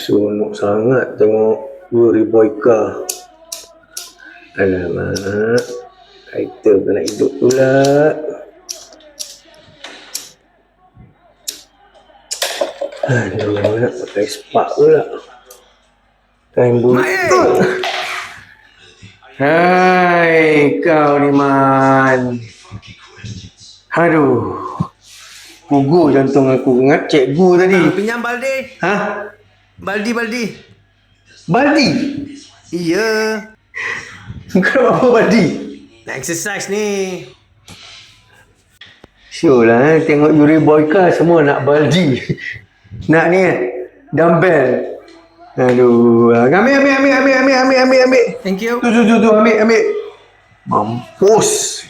Seronok sangat tengok Yuri Boyka. Alamak, title pun nak hidup pula. Aduh, nak pakai spark pula. Kain buntut. Hai, kau ni Man. Aduh, gugur jantung aku. Ingat cikgu tadi. Pinjam baldi. Ha? Baldi. Baldi? Iya. Kau apa baldi? Nak exercise ni. Sure lah tengok Yuri Boyka semua nak baldi. Nak ni dumbbell. Aduh, ambil. Thank you. Tu, ambil. Mampus.